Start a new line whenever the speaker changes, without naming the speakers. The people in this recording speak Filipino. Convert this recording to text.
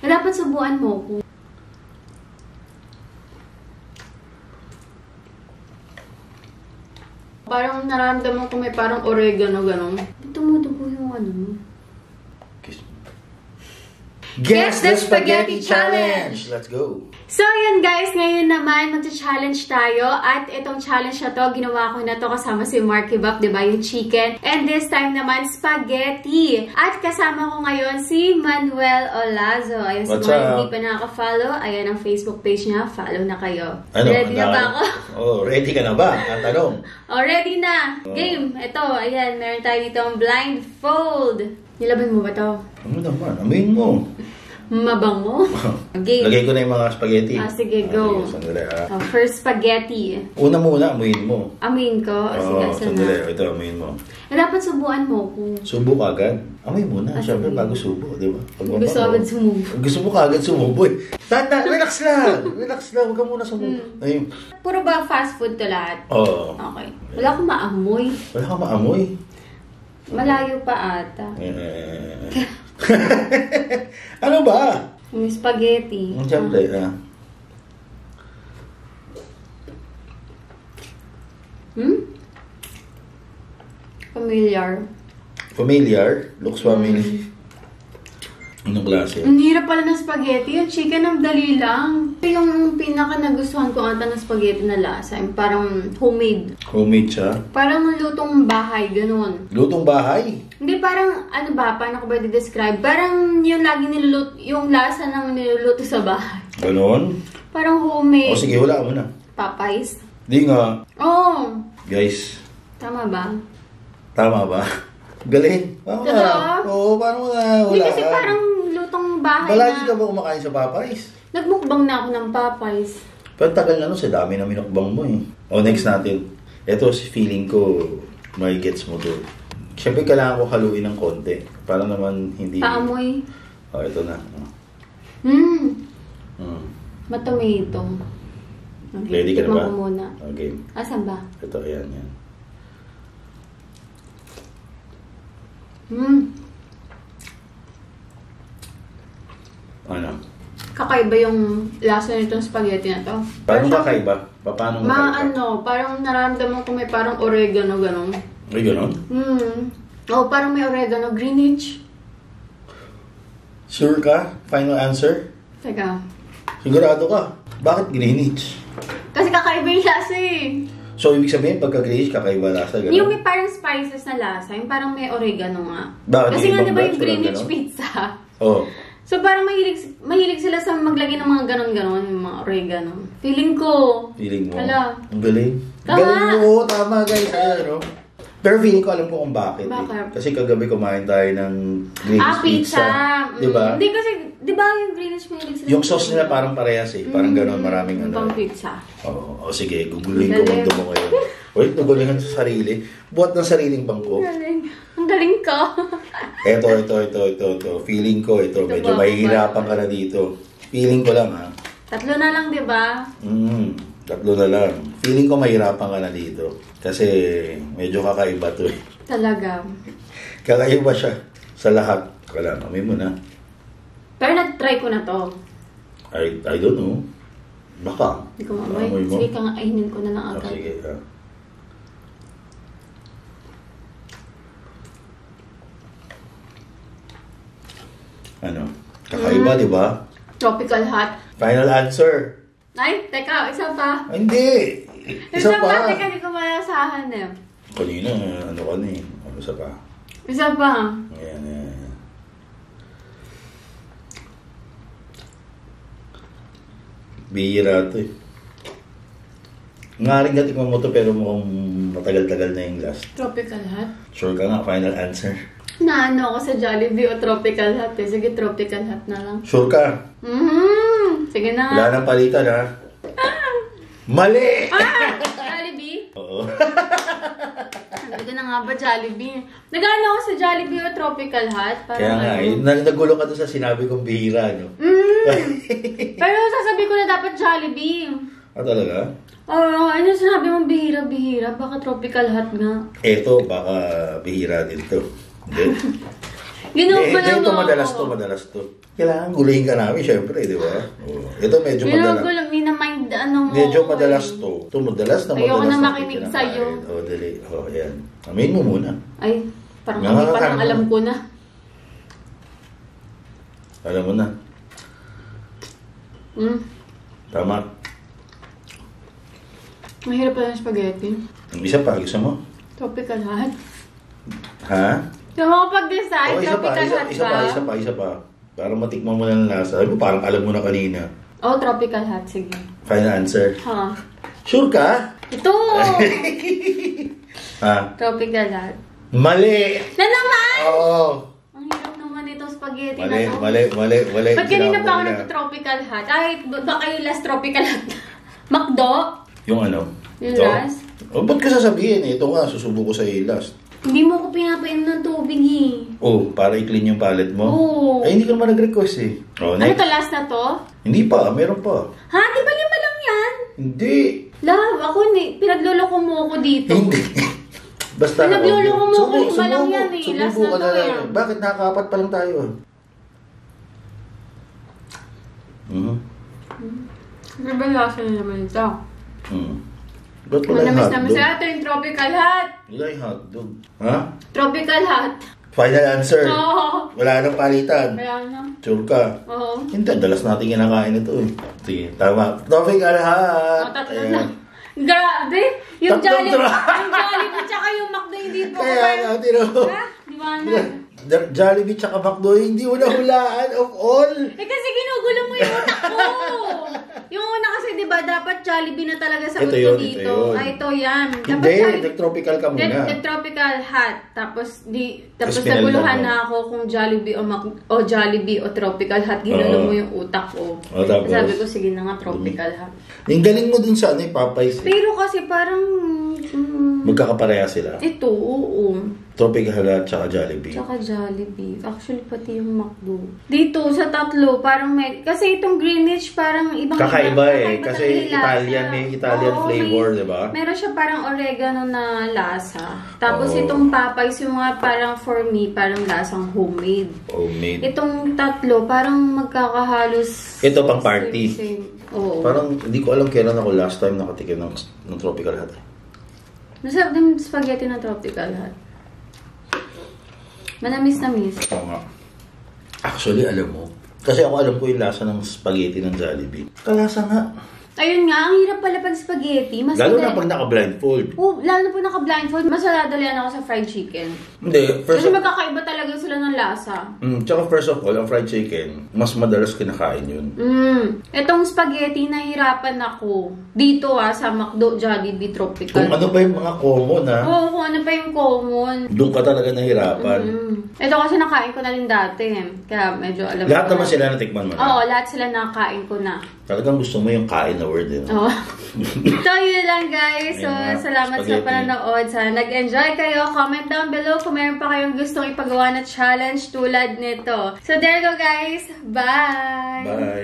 Dapat subuan mo ko. Parang nararamdaman ko may parang oregano, gano'n. Tumutubo yung ano mo.
Guess the Spaghetti Challenge! Let's go!
So, yan guys, ngayon naman mag-challenge tayo. At itong challenge na to, ginawa ko na to kasama si Marky Bop, diba? Yung chicken. And this time naman, spaghetti. At kasama ko ngayon si Manuel Olazo. Ayun, sa mga hindi pa nakaka-follow, ayan ang Facebook page niya. Follow na kayo.
Ano,
ready na ba ako?
Oh, ready ka na ba? Ang tanong.
Oh, ready na. Game. Ito, ayan, meron tayo dito ang blindfold. Nilaban mo ba to?
Ano naman? Amin mo.
Mabango. Game.
Lagay ko na yung mga spaghetti.
Sige, go.
Sandali,
first spaghetti.
Una muna, amuin mo.
Amuin ko? Sige,
sandali. Ito, amuin mo.
Dapat subuan mo ko.
Subo ka agad? Amuin muna. Siyempre, bago subo, di ba?
Gusto agad sumubo.
Gusto mo ka agad sumubo eh. Tanda, relax lang. Relax lang. Huwag ka muna sumubo. Ayun.
Puro ba fast food to lahat?
Oo.
Okay. Wala akong maamoy.
Wala kang maamoy.
Malayo pa ata.
Ano ba?
Yung spaghetti.
Siyempre,
Familiar.
Familiar? Looks familiar. Anong klase?
Ang hirap pala ng spaghetti. Yung chicken ang dali lang. Yung pinaka nagustuhan ko ata ng spaghetti na lasa, yung parang homemade.
Homemade siya?
Parang lutong bahay, ganun.
Lutong bahay?
Hindi, parang, ano ba, paano ko ba i-describe? Parang yung lagi niluluto, yung lasa ng niluluto sa bahay.
Ganon?
Parang homemade.
O sige, wala mo na.
Popeyes?
Di nga.
Oo.
Guys.
Tama ba?
Tama ba? Galing. Paano na? Oo, paano na? Wala.
Hindi kasi parang lutong bahay
Balagi
na.
ka ba kumakain sa Popeyes?
Nagmukbang na ako ng Popeyes.
Pero tagal na sa dami na minukbang mo eh. O, next natin. Ito, feeling ko, may gets mo to. Siyempre, kailangan ko haluin ng konti. Para naman hindi...
Paamoy.
O, ito na.
Matomato. Okay.
Ready ka na ba?
Tikman ko muna.
Okay.
Asan ba?
Ito, ayan, yan. Ano?
Kakaiba yung lasa nitong spaghetti na to.
Paano kakaiba? Paano kakaiba?
Parang nararamdaman ko may parang oregano, gano'n.
May gano'n?
Oh, parang may oregano. Greenwich.
Sure ka? Final answer?
Teka.
Sigurado ka? Bakit Greenwich?
Kasi kakaiba yung lasa eh.
So, ibig sabihin, pagka Greenwich, kakaiba lasa, gano'n?
Yung may parang spices na lasa, yung parang may oregano nga.
Bakit?
Kasi nga, di ba yung
batch,
Greenwich pizza?
Oo.
So, parang mahilig sila sa maglagay ng mga ganon-ganon, yung mga oregano. Feeling ko.
Feeling mo?
Hala.
Ang galing.
Tama.
Galing mo. Tama, guys. Ayan, no? Pero feeling ko, alam ko kung bakit.
Bakit?
Kasi kagabi kumain tayo ng Greenwich
pizza.
Di ba?
Hindi kasi, di ba yung Greenwich mahilig sila?
Yung sauce nila parang parehas eh. Parang ganon, maraming ano.
Pang pizza.
Oo. Sige, guguluhin ko mundo mo ngayon. Uy, nagulihan sa sarili. Buhat ng sariling bangko.
Ang galing ka.
Ito. Feeling ko, medyo mahihirapan ka na dito. Feeling ko lang, ha?
3 na lang, di ba?
3 na lang. Feeling ko mahirapan ka na dito. Kasi medyo kakaiba to eh.
Talaga.
Kakaiba siya sa lahat. Wala, amin mo na.
Pero nag-try ko na to.
I don't know. Baka.
Hindi ko maamoy. Sige ka nga, ainin ko na lang agad.
Sige, ha? Ano? Kakaiba, di ba?
Tropical hot.
Final answer.
Ay, teka, isa pa.
Ay, hindi. Isa pa.
Teka, hindi ko malasahan eh.
Kanina, ano ka na eh. Isa pa.
Isa pa.
Ayan. Bihira ito eh. Nga rin natikman mo ito pero mukhang matagal-tagal na yung last.
Tropical hot?
Sure ka nga, final answer.
Naano ako sa Jollibee o Tropical Hot eh. Sige, Tropical Hot na lang.
Sure ka?
Sige na.
Wala nang palitan ha? Mali!
Jollibee?
Oo.
Sabi na nga ba Jollibee? Nag-ano ako sa Jollibee o Tropical Hot?
Kaya nga, nagulo ka doon sa sinabi kong bihira, no?
Pero sasabi ko na dapat Jollibee.
Ah, talaga?
Oo, ano sinabi mong bihira-bihira? Baka Tropical Hot nga.
Eto, baka bihira din to. Hindi.
Ginugulo mo
ito madalas to. Kailangan guluhin ka namin, syempre, di ba? Oh. Ito medyo madalas.
Ginugulo, minamind, ano mo.
Medyo madalas to. Ito madalas na
Ayoko
madalas
na
na
makinig sa'yo.
Oh, dali. Oh, yan. Amin mo muna.
Ay, parang kami parang alam ko na.
Alam mo na. Tama.
Mahirap pala ng spaghetti.
Isa pa, gusto mo?
Tropical hot.
Ha?
So, makapag-decide, tropical hot ba?
Isa pa. Para matikman mo na ng lasa. Ay, parang alam mo na kanina.
Oh, tropical hot. Sige.
Final answer.
Ha?
Sure ka?
Ito!
Ha?
Tropical hot.
Mali!
Na naman!
Oo.
Ang hirap naman itong spaghetti
Mali,
na to.
mali.
Ba't kanina pa ako
Sinabi mo na.
nag-tropical hot? Ay, baka yung last tropical hot. McDo?
Yung ano?
Yung
Ito?
last?
O, ba't ka sasabihin? Ito nga, susubo ko sa last.
Hindi mo ko pinapainom ng tubig eh.
Oh, para i-clean yung palate mo?
Oo.
Ay, hindi ka naman nag-request eh. Oh,
Ano
next.
to, last na to?
Hindi pa, meron pa.
Ha? Di ba 5 lang yan?
Hindi.
Love, ako pinagluloko mo ako dito.
Hindi. Basta
Pinagluloko mo ako,
Subo-
5 lang
sumubo-
yan eh. Last
sumubo
na
ka
to
lang.
eh.
Bakit nakakapat pa lang tayo?
Ano ba lasa na naman ito?
Ba't wala yung
Manamis-namis.
hotdog?
Ito yung tropical hot.
Wala yung hotdog. Ha?
Tropical hot.
Final answer.
Oo.
Wala nang palitan.
Kaya na.
Sure ka?
Oo.
Hindi, dalas natin kinakain ito eh. Sige, tama. Tropical hot.
Tatlo
Ayan.
na. Grabe! Yung
Tatlong
Jollibee tsaka yung McDo hindi po.
Kaya nga, tino.
Ha? Di ba na?
Jollibee tsaka McDo, hindi mo nahulaan of all.
Eh kasi ginugulo mo yung utak ko. Yung una kasi di ba dapat Jollibee na talaga sa
Ito
utak
yun,
dito.
ito yun.
Ay, ito yan.
Hindi, nag-tropical ka muna.
Nag-tropical hot. Tapos
Tapos
naguluhan
pinalitan mo.
na ako kung Jollibee o Jollibee o tropical hot. Ginulo
Oo.
mo yung utak ko.
O, tapos?
Sabi ko, sige na nga, tropical hot.
Yung galing mo dun sa ano, Popeyes.
Pero kasi parang
Magkakapareha sila.
ito, oo.
Tropical hot tsaka Jollibee.
Tsaka Jollibee. Actually, pati yung McDo. Dito, sa tatlo, parang may... Kasi itong Greenwich, parang ibang...
Kakaiba eh.
kakaiba
Kasi
talaga yung lasa.
Italian, may Italian
Oo,
flavor, di ba?
Meron siya parang oregano na lasa. Tapos
Oo.
itong Popeyes, yung mga parang for me, parang lasang homemade.
Homemade.
Itong tatlo, parang magkakahalos...
Ito pang party.
Same. Oo.
Parang hindi ko alam kailan ako last time nakatikim ng tropical hot.
Masarap din spaghetti na tropical hot. Manamis-namis.
Oo nga. Actually, alam mo. Kasi ako alam ko yung lasa ng spaghetti ng Jollibee. Kalasa nga.
Ayun nga, ang hirap pala pag spaghetti. Mas
Lalo na
madali-
pag naka-blindfold.
Oh, lalo na po naka-blindfold, mas nadalian ako sa fried chicken.
Hindi, first
Kasi
of
magkakaiba talaga sila ng lasa.
tsaka first of all, ang fried chicken, mas madalas kinakain yun.
Etong spaghetti, nahirapan ako. Dito sa McDo, Jollibee, Tropical.
Kung ano pa yung mga common ha,
Oo, kung ano pa yung common.
doon ka talaga nahirapan.
Ito kasi nakain ko na rin dati. Kaya medyo alam
Lahat
ko
naman
na.
sila natikman mo na.
Oo, lahat sila nakain ko na.
Talagang gusto mo yung kain na word eh.
Oo. So, yun lang guys. So,
Ayun nga,
salamat sa
spaghetti.
panonood. Sana nag-enjoy kayo. Comment down below kung meron pa kayong gustong ipagawa na challenge tulad nito. So, there you go guys. Bye!
Bye!